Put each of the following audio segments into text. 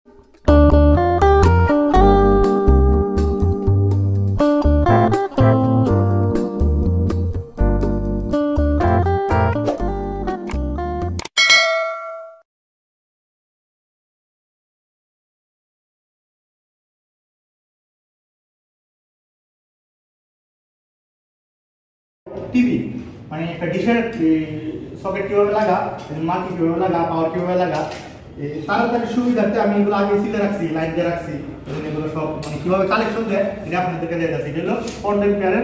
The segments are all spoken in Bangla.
টিভি মানে একটা ডিশের সকেট কিভাবে লাগা, মাল্টি কিভাবে লাগা, পাওয়ার কিভাবে লাগা, তাড়াতাড়ি সুবিধার্থে আমি এগুলো আগে সিলে রাখছি, লাইট দিয়ে রাখছি। এগুলো সব মানে কিভাবে কালেকশন দেয় এটা আপনাদেরকে দিয়ে যাচ্ছি। এটা হলো কন্টেম্পোরারি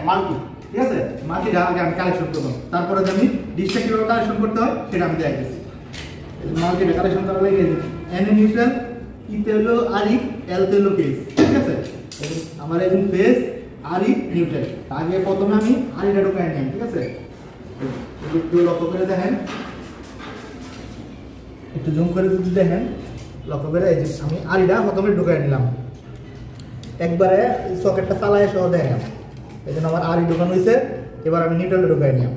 মাল্টি, ঠিক আছে? মাল্টিটা আগে আমি কালেকশন করবো, তারপরে আমি ডিশটা কিভাবে কালেকশন করতে হয় সেটা আমি দিয়ে দিচ্ছি। মাল্টিটা কালেকশন করা লাগে এনে নিউট্রাল, ইতে হলো আরিক, এলতে হলো ফেস, ঠিক আছে? আমার একজন ফেস আরি নিউট্রাল। আগে প্রথমে আমি আরিটা ঢুকাই নিলাম, ঠিক আছে? একটু লক্ষ্য করে দেখেন, একটু জুম করে যদি দেখেন, লক্ষ্য করে আমি আরিটা প্রথমে ঢুকাই নিলাম, একবারে সকেটটা চালায় সহ দেখেন। এই জন্য আমার আরি ঢুকানো হয়েছে। এবার আমি নিউট্রালটা ঢুকাই নিলাম,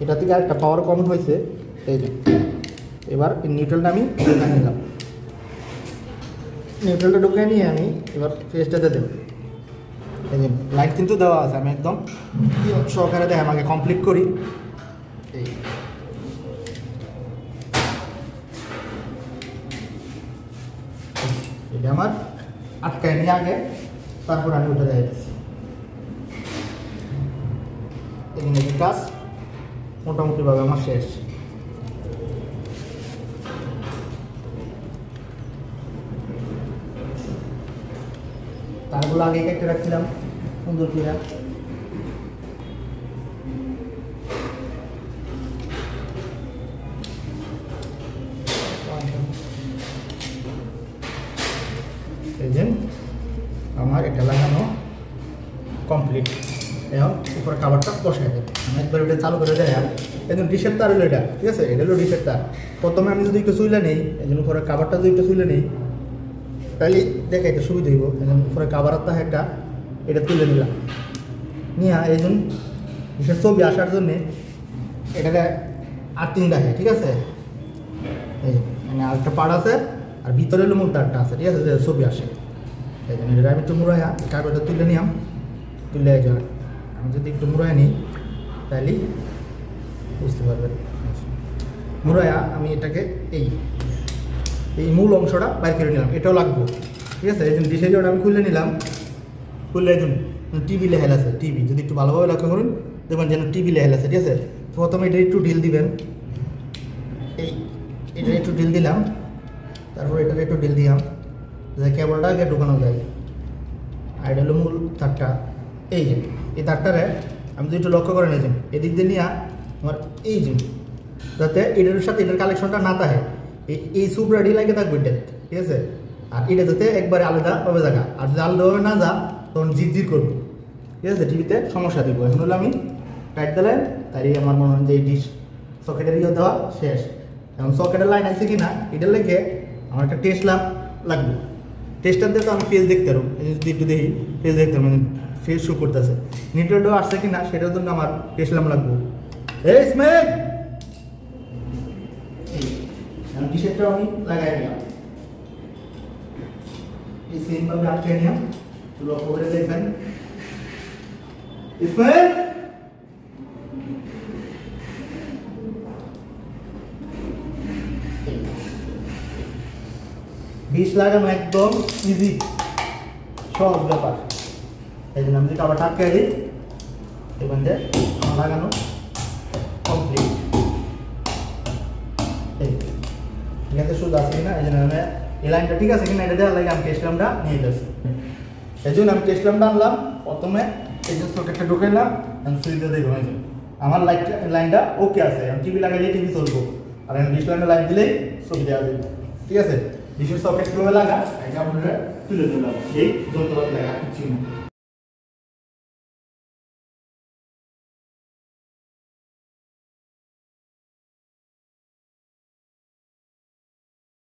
এটা থেকে আরেকটা পাওয়ার কমন হয়েছে। এই যে এবার নিউট্রালটা আমি ঢুকাই নিলাম, নিউট্রালটা ঢুকে নিয়ে আমি এবার ফেসটাতে দেব। এই যে লাইট কিন্তু দেওয়া আছে, আমি একদম সহকারে দেখে আমাকে কমপ্লিট করি। এই এটা আমার আটকায় নিয়ে আগে, তারপর আমি উঠে যাইতেছি। এই কাজ মোটামুটিভাবে আমার শেষ। তারগুলো আগে কেটে রাখছিলাম সুন্দর করে। আমার এটা লাগানো কমপ্লিট। এখন উপরে খাবারটা বসাই দেব। আমি একবার এটা চালু করে দেয়, একদম ডিশের তার হলো এটা, ঠিক আছে? এটা হলো ডিশের তার। প্রথমে আমি যদি একটু চুইলে নেই, এই জন্য উপরে খাবারটা যদি একটু চুইলে নেই তাহলে দেখাইতে সুবিধা হইব। উপরে কাভারের তা একটা এটা তুলে নিলাম, নিয়ে এই জন্য বিশেষ ছবি আসার জন্যে এটাকে আর্থিং দেখে, ঠিক আছে? এই মানে আরেকটা পার্ট আছে, আর ভিতরে হলো মূল তারটা আছে, ঠিক আছে? ছবি আসে এই জন্য এটা আমি একটু মুড়াইয়া কাগজটা তুলে নিলাম। তুলে আমি যদি একটু মুড়াই নিই তাহলে বুঝতে পারবেন। মুড়াইয়া আমি এটাকে এই মূল অংশটা বাইর করে নিলাম, এটাও লাগবো, ঠিক আছে? এই জন্য ডিশের জন্য আমি খুলে নিলাম। খুললে এই জন্য টিভি লেহেল আছে, টিভি যদি একটু ভালোভাবে লক্ষ্য করুন দেখবেন যেন টিভি লেহেল আছে, ঠিক আছে? প্রথমে এটা একটু ঢিল দিবেন, এটা একটু ঢিল দিলাম, তারপর এটা একটু ঢিল দিলাম, কেবলটা আগে ঢুকানো যায়। আর এটা হলো মূল তারটা। এই যে এই তারটারে আমি যদি একটু লক্ষ্য করে নিয়েছেন এদিক দিয়ে নিয়ে আমার এই যে যাতে এটার সাথে এটার কালেকশনটা না থাকে, এই সুপরাডি লাগে থাকবে এটা, ঠিক আছে? আর এটা যাতে একবারে আলাদাভাবে জায়গা, আর যদি আলাদাভাবে না যা তখন জির করবো, ঠিক আছে? টিভিতে সমস্যা দিব। এখন হলো আমি টাইট দিলেন, তাই আমার মনে হয় যে এই ডিশ সকেটের ইয়ে দেওয়া শেষ। এখন সকেটের লাইন আছে কি না এটা লেগে আমার একটা টেস্ট ল্যাম্প লাগবে। টেস্টার দিয়ে তো আমি ফেস দেখতে পারবো, যদি একটু দেখি ফেস দেখতে পারবো, ফেস শো করতেছে, নিউট্রালটাও আসছে কি না সেটার জন্য আমার টেস্ট ল্যাম্প লাগবে। এই স্মেল ডিশেরটাও আমি লাগাই নিলাম, এই সেমভাবে আটকে নিলাম। লক্ষ্য করে দেখবেন স্মেল ডিশ লাগানো একদম ইজি, সহজ ব্যাপার। এই জন্য আমি যদি কাবারটা আটকে দিই দেখবেন যে আমার লাগানো কমপ্লিট। ঠিক আছে? শুধু আছে কিনা এই জন্য আমি এই লাইনটা ঠিক আছে কিনা এটা দেওয়ার লাগে আমি টেস্ট ল্যাম্পটা নিয়ে যাচ্ছি। এই জন্য আমি টেস্ট ল্যাম্পটা আনলাম, প্রথমে এই যে সকেটটা ঢুকাইলাম, সুইচটা দেখবো এই যে আমার লাইনটা ওকে আছে। আমি টিভি লাগাইলে টিভি চলবো, আর আমি ডিশ ল্যাম্পে লাইন দিলেই ছবি দেওয়া যাবে, ঠিক আছে? ডিশের সকেট কিভাবে লাগা এটা আপনারা তুলে দিলাম, এই যন্ত্রপাতি লাগা কিছু না।